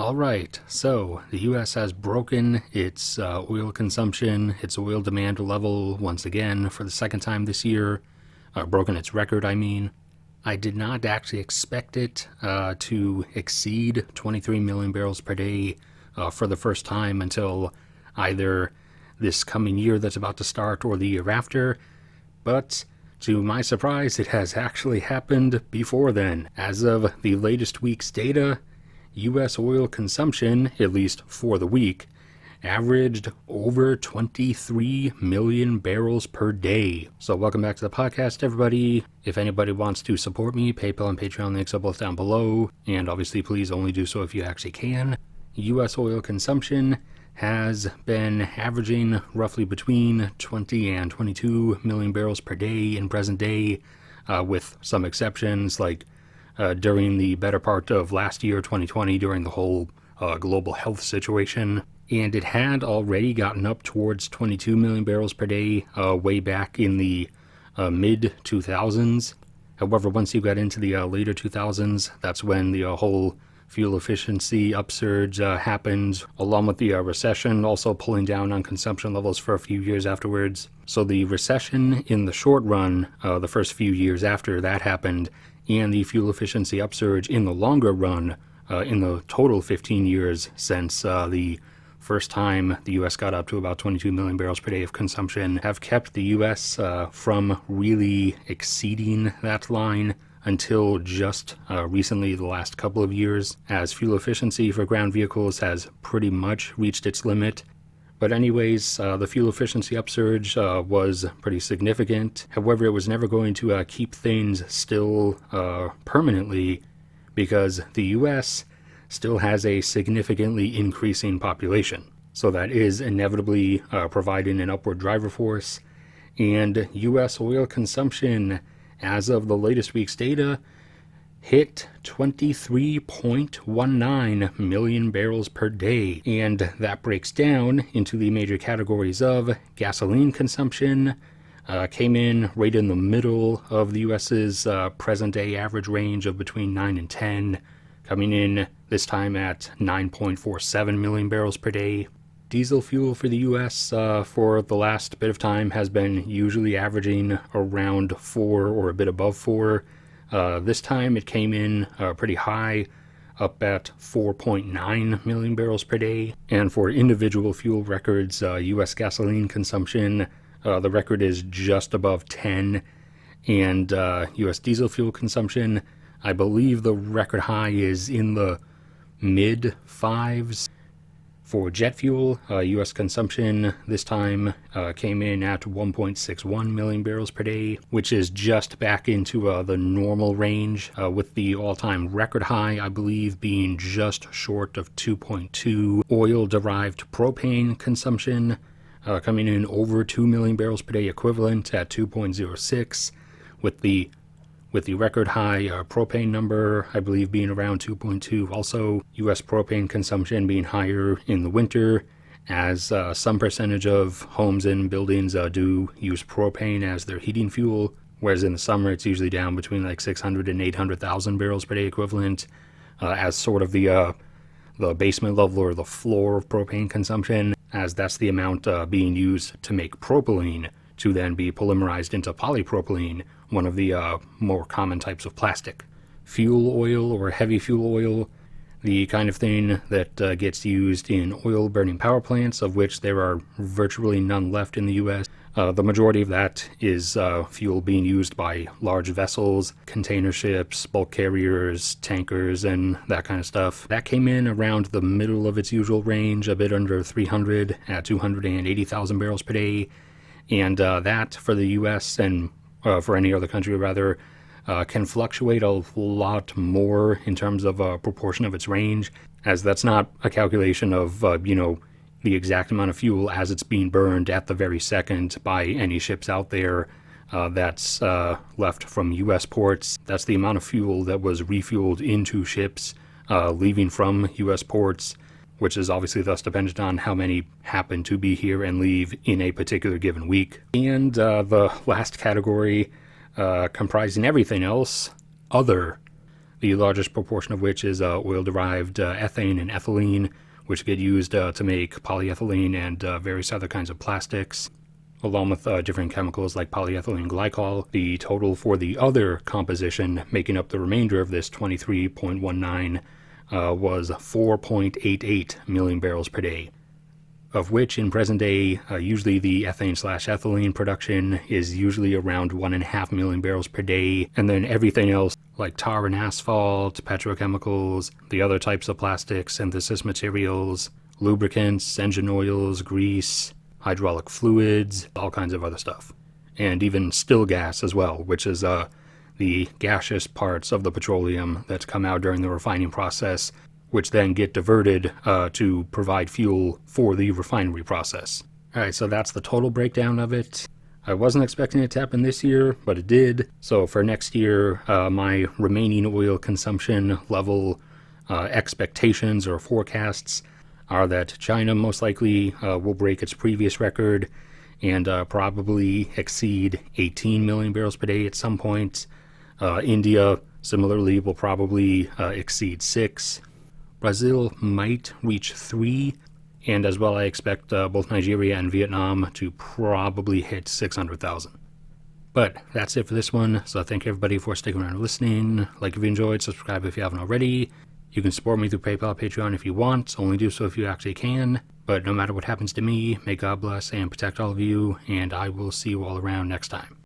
All right, so the U.S. has broken its oil consumption, its oil demand level once again for the second time this year. Broken its record, I mean. I did not actually expect it to exceed 23 million barrels per day for the first time until either this coming year that's about to start or the year after. But to my surprise, it has actually happened before then. As of the latest week's data, U.S. oil consumption, at least for the week, averaged over 23 million barrels per day. So welcome back to the podcast, everybody. If anybody wants to support me, PayPal and Patreon links are both down below. And obviously, please only do so if you actually can. U.S. oil consumption has been averaging roughly between 20 and 22 million barrels per day in present day, with some exceptions like during the better part of last year, 2020, during the whole global health situation. And it had already gotten up towards 22 million barrels per day way back in the mid-2000s. However, once you got into the later 2000s, that's when the whole fuel efficiency upsurge happened, along with the recession also pulling down on consumption levels for a few years afterwards. So the recession in the short run, the first few years after that happened, and the fuel efficiency upsurge in the longer run, in the total 15 years since the first time the U.S. got up to about 22 million barrels per day of consumption, have kept the U.S. From really exceeding that line until just recently, the last couple of years, as fuel efficiency for ground vehicles has pretty much reached its limit. But anyways, the fuel efficiency upsurge was pretty significant. However, it was never going to keep things still permanently, because the U.S. still has a significantly increasing population. So that is inevitably providing an upward driver force. And U.S. oil consumption, as of the latest week's data, hit 23.19 million barrels per day. And that breaks down into the major categories of gasoline consumption, came in right in the middle of the U.S.'s present-day average range of between 9 and 10, coming in this time at 9.47 million barrels per day. Diesel fuel for the U.S. For the last bit of time has been usually averaging around 4 or a bit above 4. This time it came in pretty high, up at 4.9 million barrels per day. And for individual fuel records, U.S. gasoline consumption, the record is just above 10. And U.S. diesel fuel consumption, I believe the record high is in the mid-5s. For jet fuel, U.S. consumption this time came in at 1.61 million barrels per day, which is just back into the normal range, with the all-time record high, I believe, being just short of 2.2. Oil-derived propane consumption coming in over 2 million barrels per day equivalent at 2.06, with the record high propane number, I believe, being around 2.2. Also, U.S. propane consumption being higher in the winter, as some percentage of homes and buildings do use propane as their heating fuel, whereas in the summer it's usually down between like 600 and 800,000 barrels per day equivalent, as sort of the basement level or the floor of propane consumption, as that's the amount being used to make propylene, to then be polymerized into polypropylene, one of the more common types of plastic. Fuel oil or heavy fuel oil, the kind of thing that gets used in oil-burning power plants, of which there are virtually none left in the U.S. The majority of that is fuel being used by large vessels, container ships, bulk carriers, tankers, and that kind of stuff. That came in around the middle of its usual range, a bit under 300 at 280,000 barrels per day. And that for the U.S. and for any other country rather, can fluctuate a lot more in terms of a proportion of its range, as that's not a calculation of, the exact amount of fuel as it's being burned at the very second by any ships out there that's left from U.S. ports. That's the amount of fuel that was refueled into ships leaving from U.S. ports, which is obviously thus dependent on how many happen to be here and leave in a particular given week. And the last category, comprising everything else, other. the largest proportion of which is oil-derived ethane and ethylene, which get used to make polyethylene and various other kinds of plastics, along with different chemicals like polyethylene glycol. The total for the other composition, making up the remainder of this 23.19, was 4.88 million barrels per day, of which in present day, usually the ethane/ethylene production is usually around 1.5 million barrels per day, and then everything else like tar and asphalt, petrochemicals, the other types of plastics, synthesis materials, lubricants, engine oils, grease, hydraulic fluids, all kinds of other stuff. And even still gas as well, which is the gaseous parts of the petroleum that come out during the refining process, which then get diverted to provide fuel for the refinery process. Alright, so that's the total breakdown of it. I wasn't expecting it to happen this year, but it did. So for next year, my remaining oil consumption level expectations or forecasts are that China most likely will break its previous record and probably exceed 18 million barrels per day at some point. India, similarly, will probably exceed 6. Brazil might reach 3. And as well, I expect both Nigeria and Vietnam to probably hit 600,000. But that's it for this one. So thank everybody for sticking around and listening. Like if you enjoyed, subscribe if you haven't already. You can support me through PayPal, Patreon if you want. Only do so if you actually can. But no matter what happens to me, may God bless and protect all of you. And I will see you all around next time.